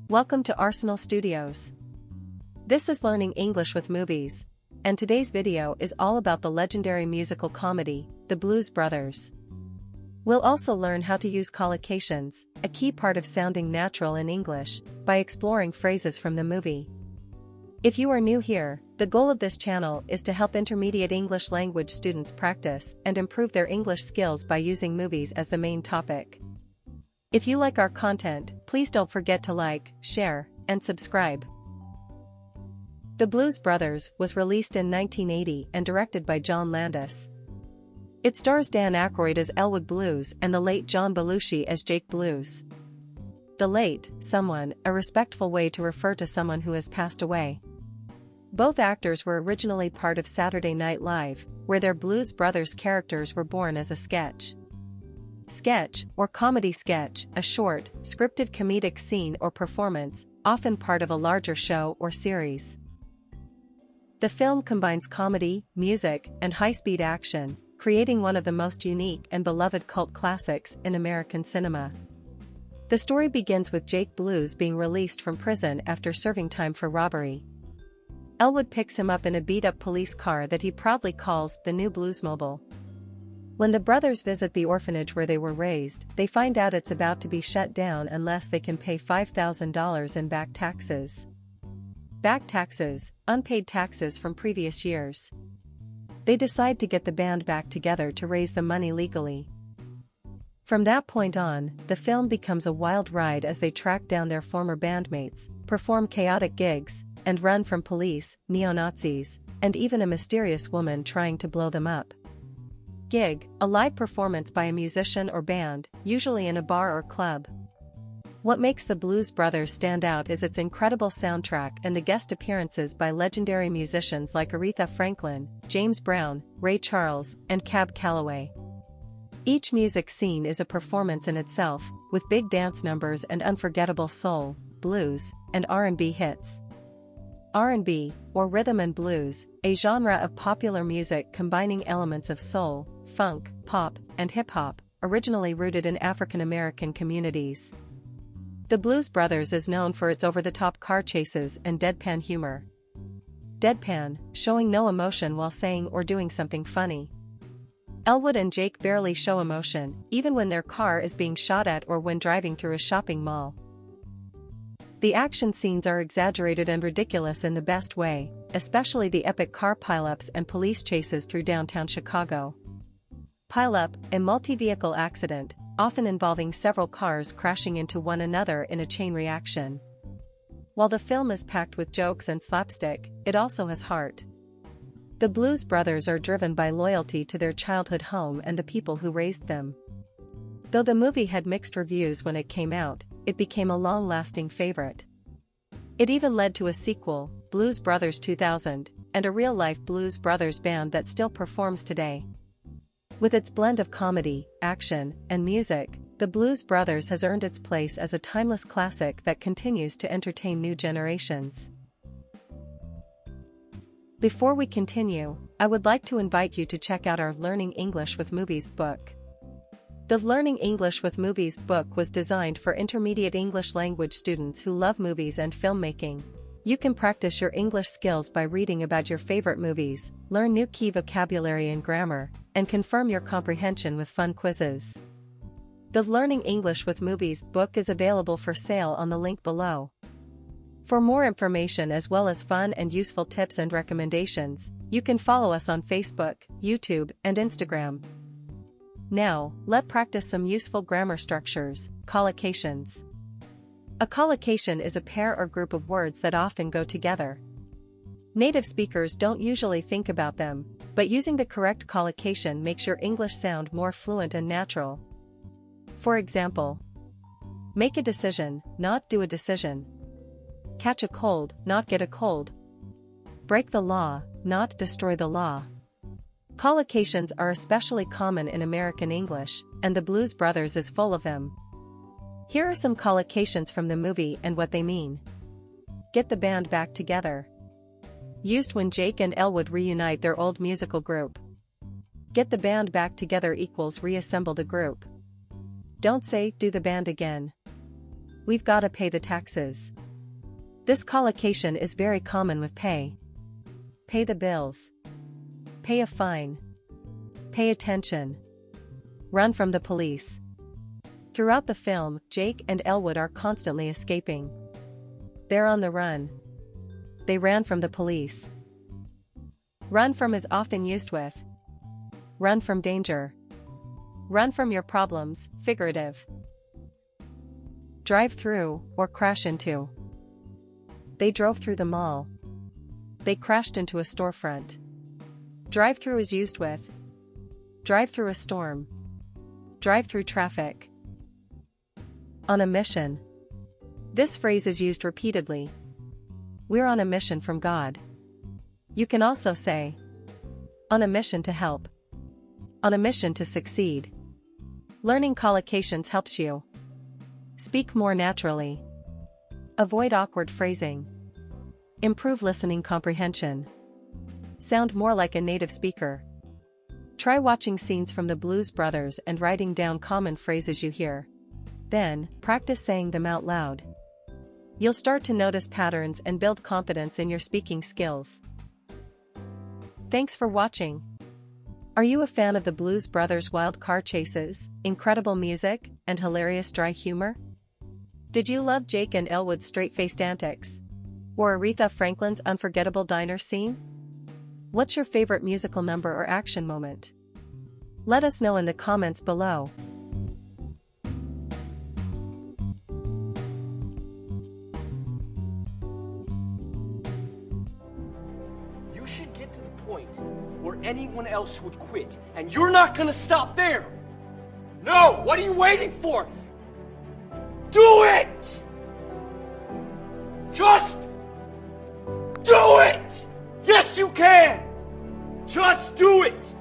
Welcome to Arsenal Studios. This is Learning English with Movies, and today's video is all about the legendary musical comedy, The Blues Brothers. We'll also learn how to use collocations, a key part of sounding natural in English, by exploring phrases from the movie. If you are new here, the goal of this channel is to help intermediate English language students practice and improve their English skills by using movies as the main topic. If you like our content, please don't forget to like, share, and subscribe. The Blues Brothers was released in 1980 and directed by John Landis. It stars Dan Aykroyd as Elwood Blues and the late John Belushi as Jake Blues. The late, someone, a respectful way to refer to someone who has passed away. Both actors were originally part of Saturday Night Live, where their Blues Brothers characters were born as a sketch. Sketch, or comedy sketch, a short, scripted comedic scene or performance, often part of a larger show or series. The film combines comedy, music, and high-speed action, creating one of the most unique and beloved cult classics in American cinema. The story begins with Jake Blues being released from prison after serving time for robbery. Elwood picks him up in a beat-up police car that he proudly calls the new Bluesmobile. When the brothers visit the orphanage where they were raised, they find out it's about to be shut down unless they can pay $5,000 in back taxes. Back taxes, unpaid taxes from previous years. They decide to get the band back together to raise the money legally. From that point on, the film becomes a wild ride as they track down their former bandmates, perform chaotic gigs, and run from police, neo-Nazis, and even a mysterious woman trying to blow them up. Gig, a live performance by a musician or band, usually in a bar or club. What makes the Blues Brothers stand out is its incredible soundtrack and the guest appearances by legendary musicians like Aretha Franklin, James Brown, Ray Charles, and Cab Calloway. Each music scene is a performance in itself, with big dance numbers and unforgettable soul, blues, and R&B hits. R&B, or rhythm and blues, a genre of popular music combining elements of soul, funk, pop, and hip-hop, originally rooted in African American communities. The Blues Brothers is known for its over-the-top car chases and deadpan humor. Deadpan, showing no emotion while saying or doing something funny. Elwood and Jake barely show emotion, even when their car is being shot at or when driving through a shopping mall. The action scenes are exaggerated and ridiculous in the best way, especially the epic car pileups and police chases through downtown Chicago. Pileup, a multi-vehicle accident, often involving several cars crashing into one another in a chain reaction. While the film is packed with jokes and slapstick, it also has heart. The Blues Brothers are driven by loyalty to their childhood home and the people who raised them. Though the movie had mixed reviews when it came out, it became a long-lasting favorite. It even led to a sequel, Blues Brothers 2000, and a real-life Blues Brothers band that still performs today. With its blend of comedy, action, and music, The Blues Brothers has earned its place as a timeless classic that continues to entertain new generations. Before we continue, I would like to invite you to check out our Learning English with Movies book. The Learning English with Movies book was designed for intermediate English language students who love movies and filmmaking. You can practice your English skills by reading about your favorite movies, learn new key vocabulary and grammar, and confirm your comprehension with fun quizzes. The Learning English with Movies book is available for sale on the link below. For more information as well as fun and useful tips and recommendations, you can follow us on Facebook, YouTube, and Instagram. Now, let's practice some useful grammar structures, collocations. A collocation is a pair or group of words that often go together. Native speakers don't usually think about them, but using the correct collocation makes your English sound more fluent and natural. For example, make a decision, not do a decision. Catch a cold, not get a cold. Break the law, not destroy the law. Collocations are especially common in American English, and The Blues Brothers is full of them. Here are some collocations from the movie and what they mean. Get the band back together. Used when Jake and Elwood reunite their old musical group. Get the band back together equals reassemble the group. Don't say, do the band again. We've gotta pay the taxes. This collocation is very common with pay. Pay the bills. Pay a fine. Pay attention. Run from the police. Throughout the film, Jake and Elwood are constantly escaping. They're on the run. They ran from the police. Run from is often used with run from danger. Run from your problems, figurative. Drive through, or crash into. They drove through the mall. They crashed into a storefront. Drive through is used with drive through a storm. Drive through traffic. On a mission. This phrase is used repeatedly. We're on a mission from God. You can also say on a mission to help. On a mission to succeed. Learning collocations helps you speak more naturally. Avoid awkward phrasing. Improve listening comprehension. Sound more like a native speaker. Try watching scenes from the Blues Brothers and writing down common phrases you hear. Then, practice saying them out loud. You'll start to notice patterns and build confidence in your speaking skills. Thanks for watching. Are you a fan of the Blues Brothers' wild car chases, incredible music, and hilarious dry humor? Did you love Jake and Elwood's straight-faced antics? Or Aretha Franklin's unforgettable diner scene? What's your favorite musical number or action moment? Let us know in the comments below. You should get to the point where anyone else would quit, and you're not gonna stop there! No! What are you waiting for? Do it! Just do it! Yes, you can! Just do it!